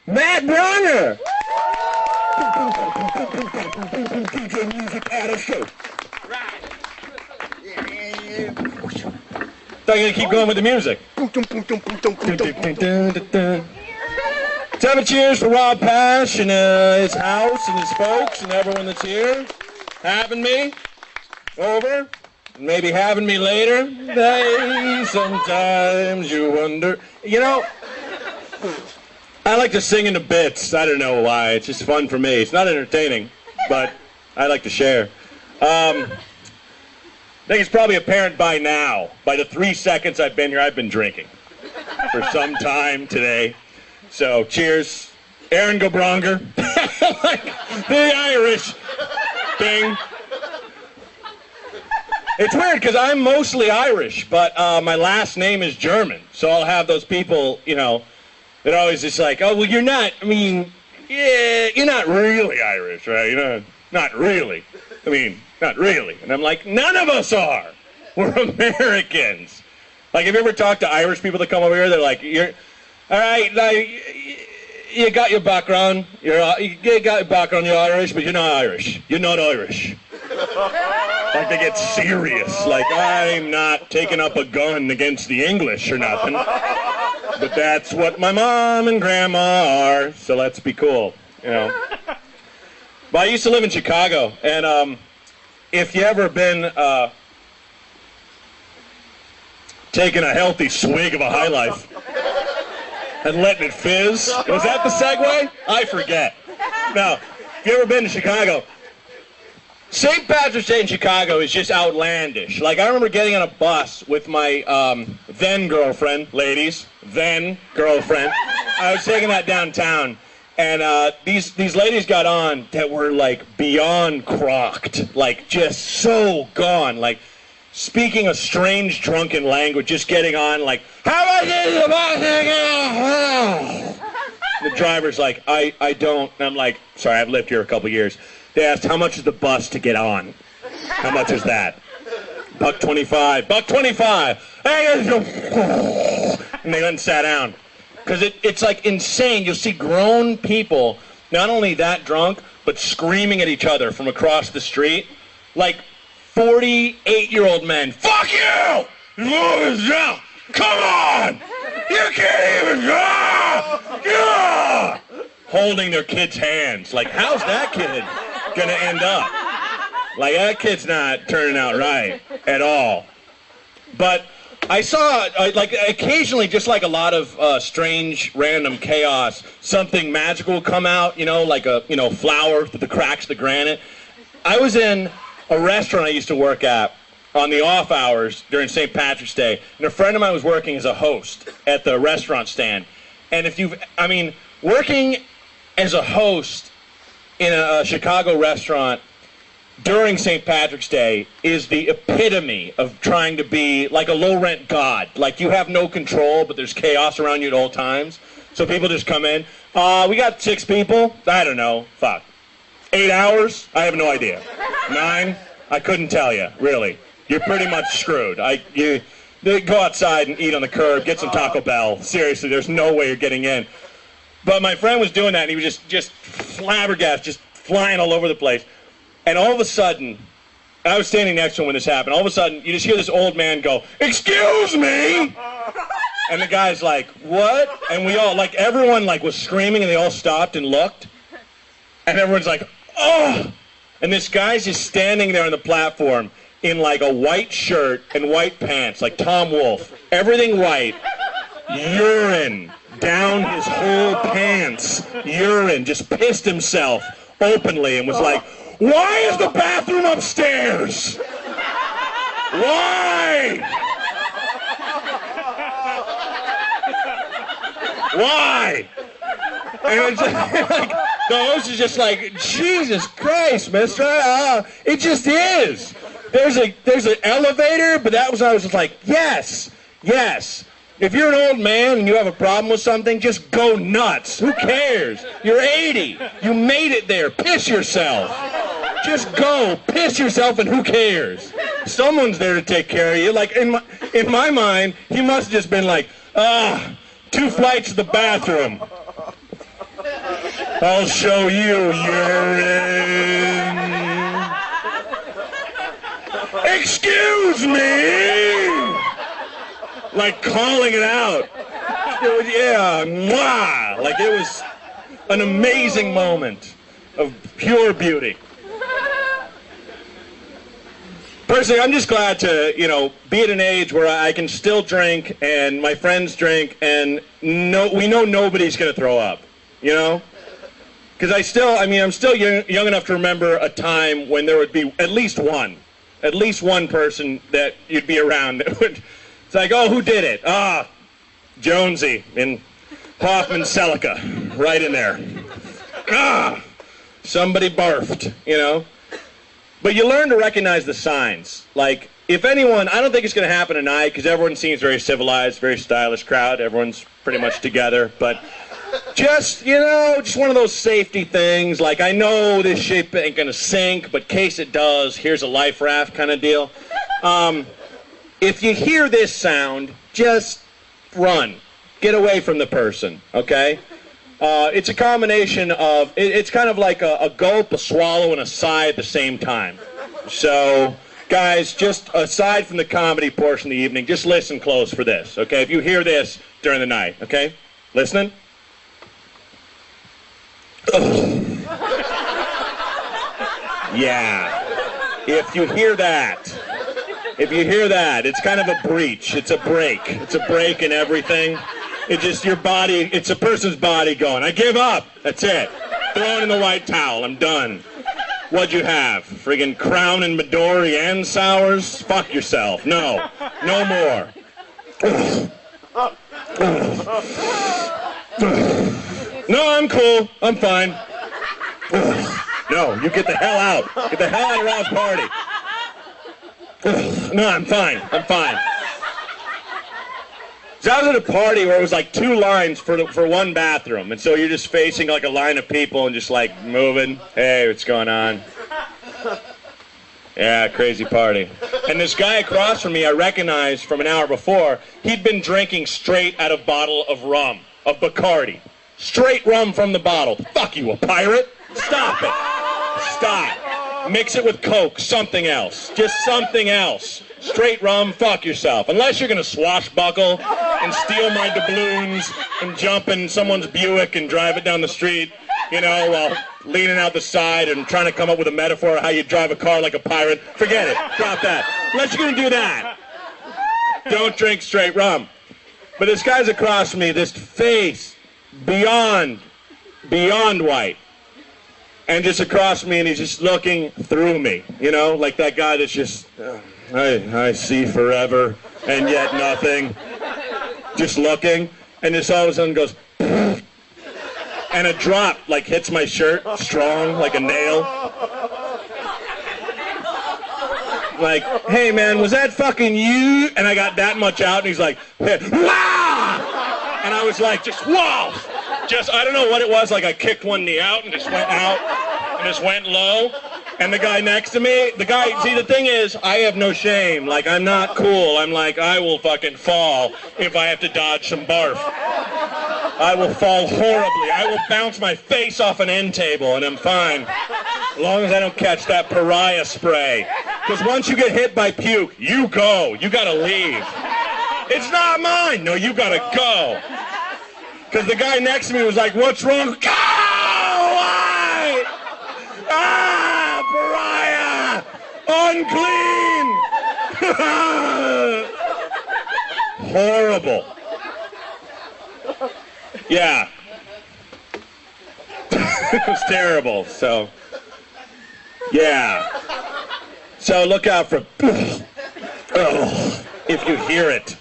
Matt Braunger! DJ music at a show. Thought you were gonna keep going with the music. Let's have a cheers for Rob Pash and his house and his folks and everyone that's here. Having me over. Maybe having me later. Hey, sometimes you wonder. You know, I like to sing into bits. I don't know why. It's just fun for me. It's not entertaining, but I like to share. I think it's probably apparent by now, by the 3 seconds I've been here, I've been drinking for some time today. So, cheers. Aaron go Braunger. Like the Irish thing. It's weird because I'm mostly Irish, but my last name is German. So I'll have those people, you know, they're always just like, oh, well, you're not, I mean, yeah, you're not really Irish, right? You're not really. I mean, not really. And I'm like, none of us are. We're Americans. Like, have you ever talked to Irish people that come over here? They're like, you're, all right, like, you got your background. You got your background, you're Irish, but you're not Irish. You're not Irish. Like, they get serious. Like, I'm not taking up a gun against the English or nothing. But that's what my mom and grandma are, so let's be cool, you know. But I used to live in Chicago, and if you ever been taking a healthy swig of a High Life and letting it fizz, was that the segue? I forget. Now, if you ever been to Chicago, St. Patrick's Day in Chicago is just outlandish. Like, I remember getting on a bus with my then girlfriend, ladies, then girlfriend. I was taking that downtown, and these ladies got on that were like beyond crocked, like just so gone, like speaking a strange drunken language, just getting on like, how much is the bus ticket? The driver's like, I don't. And I'm like, sorry, I've lived here a couple years. They asked, how much is the bus to get on? How much is that? $1.25. $1.25. And they went and sat down. Because it's like insane. You'll see grown people, not only that drunk, but screaming at each other from across the street. Like 48-year-old men. Fuck you! Come on! You can't even go! Yeah! Holding their kids' hands. Like, how's that kid gonna end up? Like, that kid's not turning out right at all. But I saw, like, occasionally, just like a lot of strange, random chaos, something magical come out, you know, like a, you know, flower through the cracks of the granite. I was in a restaurant I used to work at on the off hours during St. Patrick's Day, and a friend of mine was working as a host at the restaurant stand. And if you've, I mean, working as a host in a Chicago restaurant during St. Patrick's Day is the epitome of trying to be like a low-rent god. Like, you have no control, but there's chaos around you at all times. So people just come in. We got 6 people. I don't know. Fuck. 8 hours? I have no idea. 9? I couldn't tell you, really. You're pretty much screwed. You go outside and eat on the curb, get some Taco Bell. Seriously, there's no way you're getting in. But my friend was doing that, and he was just flabbergasted, just flying all over the place. And all of a sudden, I was standing next to him when this happened. All of a sudden, you just hear this old man go, "Excuse me!" And the guy's like, "What?" And we all, like, everyone, like, was screaming, and they all stopped and looked. And everyone's like, "Oh!" And this guy's just standing there on the platform in, like, a white shirt and white pants, like Tom Wolfe. Everything white. Urine down his whole pants. Urine. Just pissed himself openly and was like, "Why is the bathroom upstairs? Why? Why?" And it's like, the host is just like, "Jesus Christ, mister, it just is. There's an elevator," but that was, I was just like, yes. If you're an old man and you have a problem with something, just go nuts. Who cares? You're 80. You made it there. Piss yourself. Just go. Piss yourself, and who cares? Someone's there to take care of you. Like, in my mind, he must have just been like, 2 flights to the bathroom. I'll show you urine. Excuse me! Like calling it out. It was, yeah, mwah! Like it was an amazing moment of pure beauty. Personally, I'm just glad to, be at an age where I can still drink and my friends drink and we know nobody's going to throw up, Because I'm still young enough to remember a time when there would be at least one person that you'd be around that would, it's like, oh, who did it? Ah, Jonesy in Hoffman Celica, right in there. Ah, somebody barfed, But you learn to recognize the signs. Like, if anyone, I don't think it's going to happen tonight because everyone seems very civilized, very stylish crowd. Everyone's pretty much together. But just one of those safety things. Like, I know this ship ain't going to sink, but in case it does, here's a life raft kind of deal. If you hear this sound, just run. Get away from the person, okay? It's a combination of, it's kind of like a gulp, a swallow, and a sigh at the same time. So, guys, just aside from the comedy portion of the evening, just listen close for this, okay? If you hear this during the night, okay? Listening? Yeah. If you hear that, it's kind of a breach. It's a break. It's a break in everything. It's just your body, it's a person's body going, I give up. That's it. Throw it in the white towel. I'm done. What'd you have? Friggin' Crown and Midori and sours? Fuck yourself. No. No more. No, I'm cool. I'm fine. No, you get the hell out. Get the hell out of Rob's party. No, I'm fine. I'm fine. So I was at a party where it was like 2 lines for one bathroom, and so you're just facing like a line of people and just like moving. Hey, what's going on? Yeah, crazy party. And this guy across from me I recognized from an hour before. He'd been drinking straight out of bottle of rum, of Bacardi. Straight rum from the bottle. Fuck you, a pirate? Stop it. Stop. Mix it with Coke, something else. Just something else. Straight rum, fuck yourself. Unless you're going to swashbuckle and steal my doubloons and jump in someone's Buick and drive it down the street, while leaning out the side and trying to come up with a metaphor of how you drive a car like a pirate. Forget it. Drop that. Unless you're going to do that. Don't drink straight rum. But this guy's across from me, this face beyond white. And just across from me, and he's just looking through me, like that guy that's just, I see forever, and yet nothing, just looking, and just all of a sudden goes, and a drop, like, hits my shirt, strong, like a nail. Like, hey, man, was that fucking you? And I got that much out, and he's like, wah! And I was like, just, whoa! I don't know what it was, like I kicked one knee out and just went out and just went low. And the guy next to me, see, the thing is, I have no shame. Like, I'm not cool. I'm like, I will fucking fall if I have to dodge some barf. I will fall horribly. I will bounce my face off an end table and I'm fine. As long as I don't catch that pariah spray. Because once you get hit by puke, you go. You gotta leave. It's not mine. No, you gotta go. Because the guy next to me was like, what's wrong? Go! Why? Ah, pariah! Unclean! Horrible. Yeah. It was terrible, so. Yeah. So look out for if you hear it.